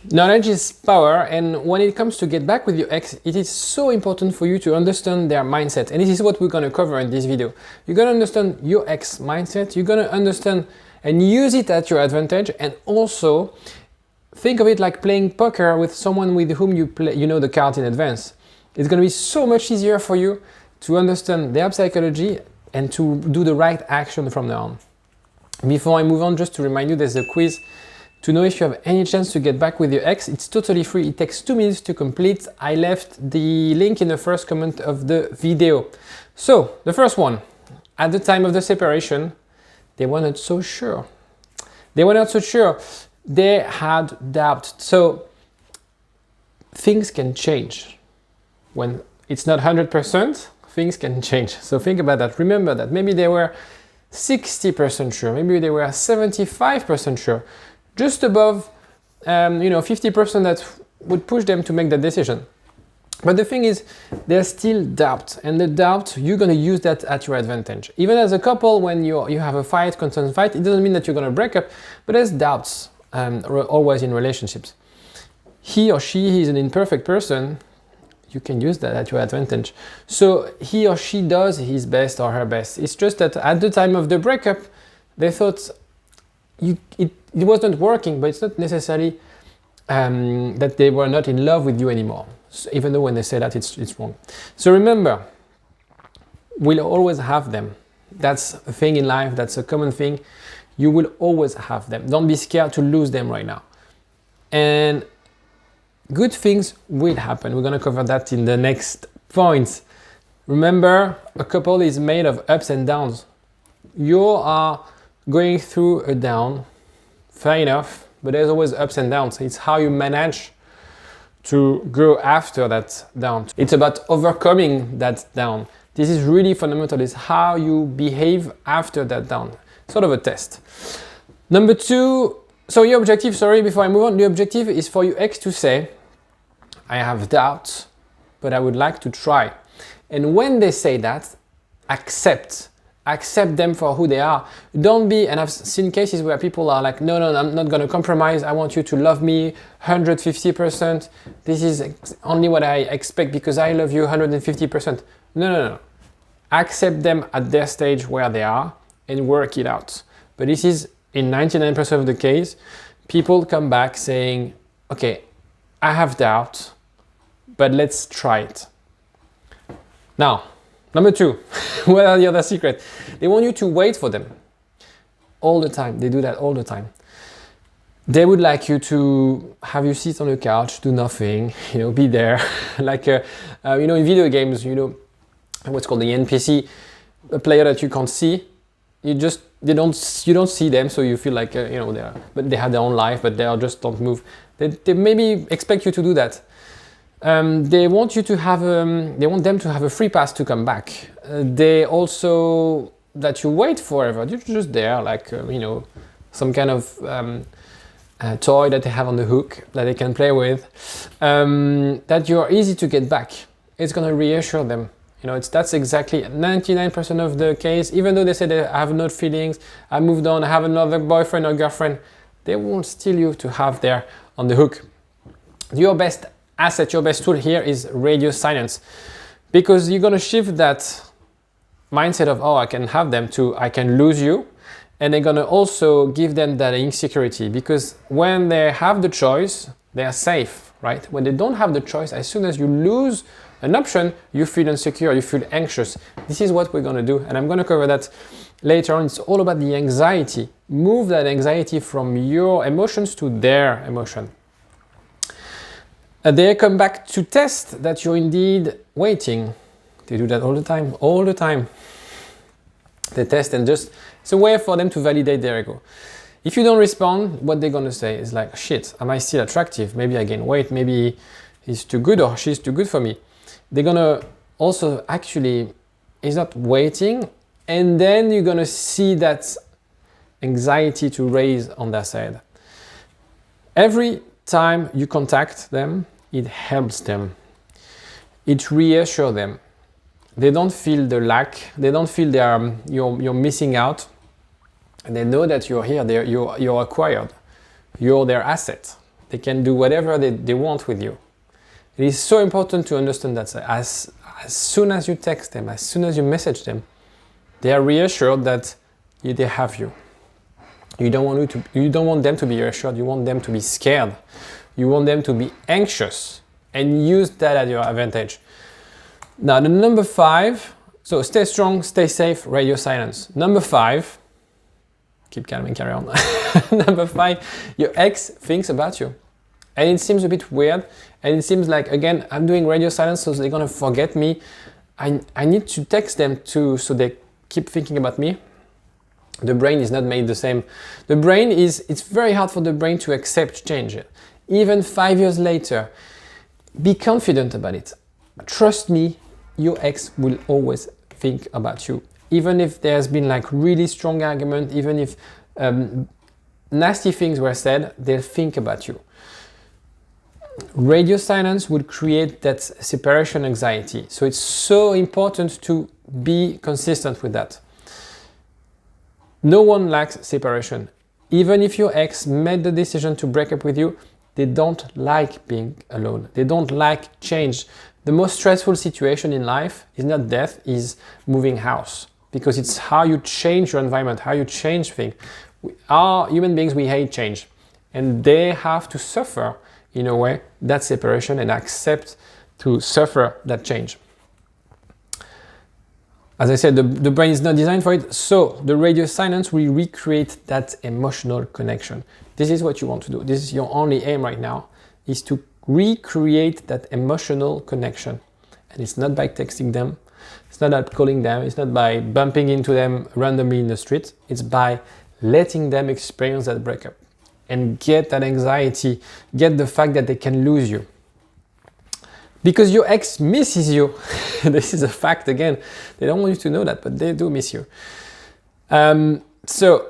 Knowledge is power, and when it comes to get back with your ex, it is so important for you to understand their mindset. And this is what we're going to cover in this video. You're going to understand your ex mindset, you're going to understand and use it at your advantage, and also think of it like playing poker with someone with whom you know the cards in advance. It's going to be so much easier for you to understand their psychology and to do the right action from now on. Before I move on, just to remind you, there's a quiz to know if you have any chance to get back with your ex. It's totally free. It takes 2 minutes to complete. I left the link in the first comment of the video. So, the first one. At the time of the separation, they were not so sure. They were not so sure. They had doubt. So, things can change. When it's not 100%, things can change. So think about that. Remember that maybe they were 60% sure. Maybe they were 75% sure. Just above, 50% that would push them to make that decision. But the thing is, there's still doubt, and the doubt, you're going to use that at your advantage. Even as a couple, when you have a fight, constant fight, it doesn't mean that you're going to break up, but there's doubts always in relationships. He or she is an imperfect person. You can use that at your advantage. So he or she does his best or her best. It's just that at the time of the breakup, they thought it wasn't working, but it's not necessarily that they were not in love with you anymore. So even though when they say that, it's wrong. So remember, we'll always have them. That's a thing in life. That's a common thing. You will always have them. Don't be scared to lose them right now. And good things will happen. We're going to cover that in the next points. Remember, a couple is made of ups and downs. You are going through a down, fair enough, but there's always ups and downs. It's how you manage to go after that down. It's about overcoming that down. This is really fundamental. It's how you behave after that down. Sort of a test. Number 2, so your objective, before I move on, the objective is for your ex to say, I have doubts, but I would like to try. And when they say that, accept them for who they are. Don't be, and I've seen cases where people are like, no, I'm not going to compromise. I want you to love me 150%. This is only what I expect because I love you 150%. No. Accept them at their stage where they are and work it out. But this is in 99% of the case, people come back saying, okay, I have doubt, but let's try it. Now, number 2, what are the other secrets? They want you to wait for them all the time. They do that all the time. They would like you to have you sit on the couch, do nothing, be there. Like, in video games, what's called the NPC, a player that you can't see. You don't see them, so you feel like, but they have their own life, but they just don't move. They maybe expect you to do that. They want you to have, they want them to have a free pass to come back. They also that you wait forever. You're just there, like some kind of toy that they have on the hook that they can play with. That you're easy to get back. It's gonna reassure them. That's exactly 99% of the case. Even though they say they have no feelings, I moved on, I have another boyfriend or girlfriend, they won't steal you to have there on the hook. Your best asset, your best tool here is radio silence, because you're gonna shift that mindset of, I can have them, to I can lose you, and they're gonna also give them that insecurity, because when they have the choice, they are safe, right? When they don't have the choice, as soon as you lose an option, you feel insecure, you feel anxious. This is what we're gonna do, and I'm gonna cover that later on. It's all about the anxiety. Move that anxiety from your emotions to their emotion. They come back to test that you're indeed waiting. They do that all the time. They test, and just, it's a way for them to validate their ego. If you don't respond, what they're gonna say is like, shit, am I still attractive? Maybe I gain weight, maybe he's too good or she's too good for me. They're gonna also actually, he's not waiting, and then you're gonna see that anxiety to raise on their side. Every time you contact them, it helps them. It reassures them. They don't feel the lack. They don't feel you're missing out. And they know that you're here. You're acquired. You're their asset. They can do whatever they want with you. It is so important to understand that as soon as you text them, as soon as you message them, they are reassured that they have you. You don't want them to be reassured, you want them to be scared. You want them to be anxious, and use that at your advantage. Now, the number 5, so stay strong, stay safe, radio silence. Number 5, keep calm and carry on. Number 5, your ex thinks about you. And it seems a bit weird, and it seems like, again, I'm doing radio silence, so they're gonna forget me. I need to text them too, so they keep thinking about me. The brain is not made the same. It's very hard for the brain to accept change. Even 5 years later, be confident about it. Trust me, your ex will always think about you. Even if there's been like really strong argument, even if nasty things were said, they'll think about you. Radio silence would create that separation anxiety. So it's so important to be consistent with that. No one likes separation. Even if your ex made the decision to break up with you, they don't like being alone. They don't like change. The most stressful situation in life is not death, is moving house. Because it's how you change your environment, how you change things. We are human beings, we hate change. And they have to suffer, in a way, that separation and accept to suffer that change. As I said, the brain is not designed for it, so the radio silence will recreate that emotional connection. This is what you want to do. This is your only aim right now, is to recreate that emotional connection. And it's not by texting them, it's not by calling them, it's not by bumping into them randomly in the street, it's by letting them experience that breakup and get that anxiety, get the fact that they can lose you. Because your ex misses you. This is a fact again. They don't want you to know that, but they do miss you. So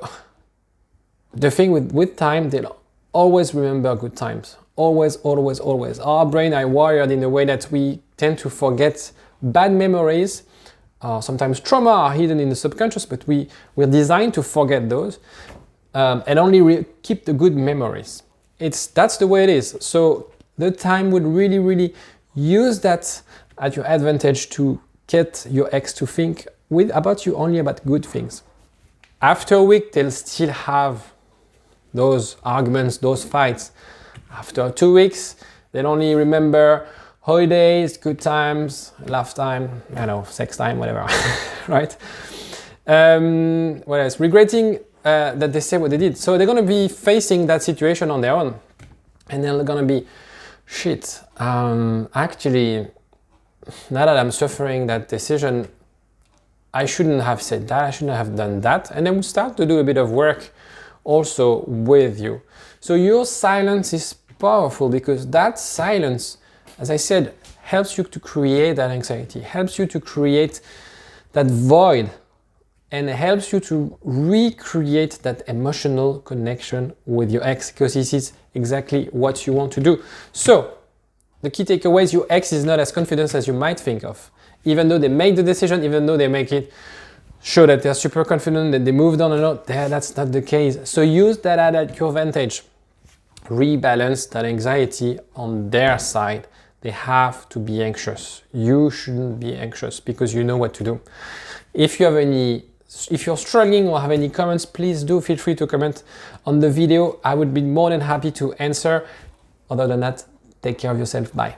the thing with time, they'll always remember good times. Always, always, always. Our brain are wired in a way that we tend to forget bad memories. Sometimes trauma are hidden in the subconscious, but we're designed to forget those and only keep the good memories. That's the way it is. So the time would really, really use that at your advantage to get your ex to think about you only about good things. After a week, they'll still have those arguments, those fights. After 2 weeks, they'll only remember holidays, good times, laugh time, sex time, whatever, right? What else? Regretting that they said what they did. So they're gonna be facing that situation on their own, and they're gonna be, shit, actually, now that I'm suffering that decision, I shouldn't have said that, I shouldn't have done that. And then we start to do a bit of work also with you. So your silence is powerful because that silence, as I said, helps you to create that anxiety, helps you to create that void, and helps you to recreate that emotional connection with your ex, because this is exactly what you want to do. So the key takeaway is your ex is not as confident as you might think of. Even though they make the decision, even though they make it show that they're super confident, that they moved on and on, that's not the case. So use that at your advantage. Rebalance that anxiety on their side. They have to be anxious. You shouldn't be anxious because you know what to do. If you're struggling or have any comments, please do feel free to comment on the video. I would be more than happy to answer. Other than that, take care of yourself. Bye.